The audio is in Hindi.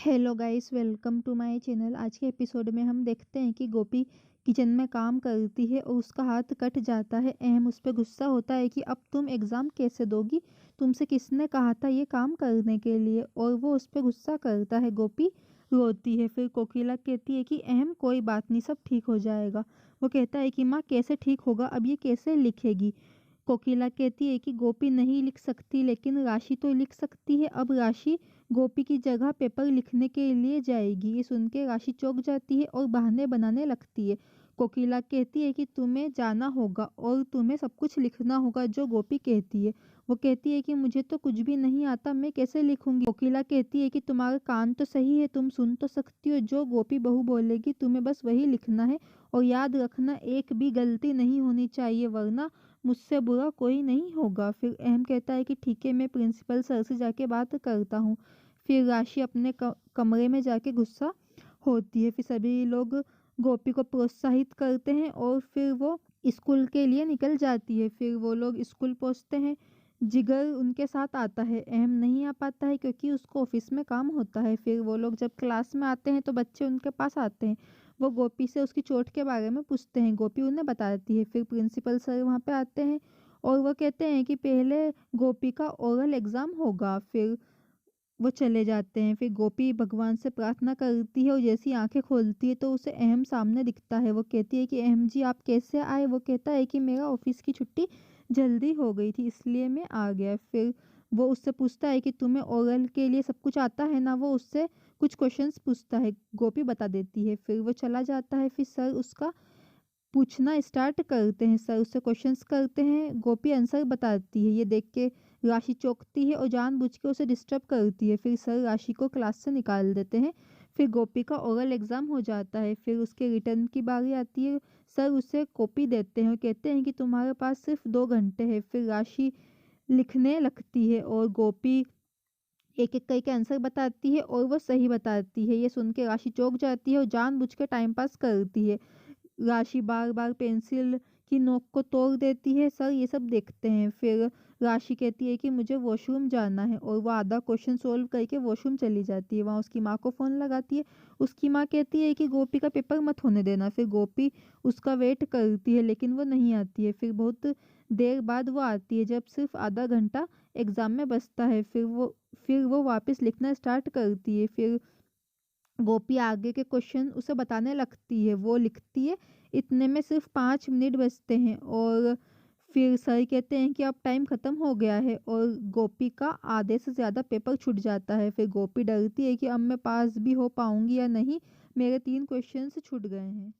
Hello guys, welcome to my channel. आज के एपिसोड में हम देखते हैं कि गोपी किचन में काम करती है और उसका हाथ कट जाता है। अहम उस पर गुस्सा होता है कि अब तुम एग्ज़ाम कैसे दोगी, तुमसे किसने कहा था ये काम करने के लिए, और वो उस पर गुस्सा करता है। गोपी रोती है। फिर कोकिला कहती है कि अहम कोई बात नहीं, सब ठीक हो जाएगा। वो कहता है कि माँ कैसे ठीक होगा, अब ये कैसे लिखेगी। कोकिला कहती है कि गोपी नहीं लिख सकती, लेकिन राशि तो लिख सकती है। अब राशि गोपी की जगह पेपर लिखने के लिए जाएगी। ये सुन के राशि चौंक जाती है और बहाने बनाने लगती है। कोकिला कहती है कि तुम्हें जाना होगा और तुम्हें सब कुछ लिखना होगा जो गोपी कहती है। वो कहती है कि मुझे तो कुछ भी नहीं आता, मैं कैसे लिखूंगी। कोकिला कहती है कि तुम्हारा कान तो सही है, तुम सुन तो सकती हो, जो गोपी बहू बोलेगी तुम्हें बस वही लिखना है। और याद रखना, एक भी गलती नहीं होनी चाहिए, वरना मुझसे बुरा कोई नहीं होगा। फिर अहम कहता है कि ठीक है, मैं प्रिंसिपल सर से जाके बात करता हूँ। फिर राशि अपने कमरे में जाके गुस्सा होती है। फिर सभी लोग गोपी को प्रोत्साहित करते हैं और फिर वो स्कूल के लिए निकल जाती है। फिर वो लोग स्कूल पहुंचते हैं। जिगर उनके साथ आता है। अहम नहीं आ पाता है क्योंकि उसको ऑफिस में काम होता है। फिर वो लोग जब क्लास में आते हैं तो बच्चे उनके पास आते हैं। वो गोपी से उसकी चोट के बारे में पूछते हैं। गोपी उन्हें बताती है। फिर प्रिंसिपल सर वहाँ पे आते हैं और वो कहते हैं कि पहले गोपी का ओरल एग्ज़ाम होगा। फिर वो चले जाते हैं। फिर गोपी भगवान से प्रार्थना करती है और जैसी आंखें खोलती है तो उसे अहम सामने दिखता है। वो कहती है कि अहम जी, आप कैसे आए। वो कहता है कि मेरा ऑफिस की छुट्टी जल्दी हो गई थी, इसलिए मैं आ गया। फिर वो उससे पूछता है कि तुम्हें ओरल के लिए सब कुछ आता है ना। वो उससे कुछ क्वेश्चंस पूछता है। गोपी बता देती है। फिर वो चला जाता है। फिर सर उसका पूछना स्टार्ट करते हैं। सर उससे क्वेश्चंस करते हैं। गोपी आंसर बताती है। ये देख के राशि चौंकती है और जानबूझ के उसे डिस्टर्ब करती है। फिर सर राशि को क्लास से निकाल देते हैं। फिर गोपी का ओरल एग्ज़ाम हो जाता है। फिर उसके रिटर्न की बारी आती है। सर उसे कॉपी देते हैं और कहते हैं कि तुम्हारे पास सिर्फ 2 घंटे है। फिर राशि लिखने लगती है और गोपी एक एक करके आंसर बताती है और वो सही बताती है। ये सुन के राशि चौंक जाती है और जानबूझ के टाइम पास करती है। राशि बार बार पेंसिल की नोक को तोड़ देती है। सर ये सब देखते हैं। फिर राशि कहती है कि मुझे वॉशरूम जाना है और वो आधा क्वेश्चन सोल्व करके वॉशरूम चली जाती है। वहाँ उसकी माँ को फ़ोन लगाती है। उसकी माँ कहती है कि गोपी का पेपर मत होने देना। फिर गोपी उसका वेट करती है लेकिन वो नहीं आती है। फिर बहुत देर बाद वो आती है जब सिर्फ आधा घंटा एग्ज़ाम में बचता है। फिर वो वापस लिखना स्टार्ट करती है। फिर गोपी आगे के क्वेश्चन उसे बताने लगती है। वो लिखती है। इतने में सिर्फ 5 मिनट बचते हैं और फिर सर कहते हैं कि अब टाइम ख़त्म हो गया है और गोपी का आधे से ज़्यादा पेपर छूट जाता है। फिर गोपी डरती है कि अब मैं पास भी हो पाऊंगी या नहीं, मेरे 3 क्वेश्चन छूट गए हैं।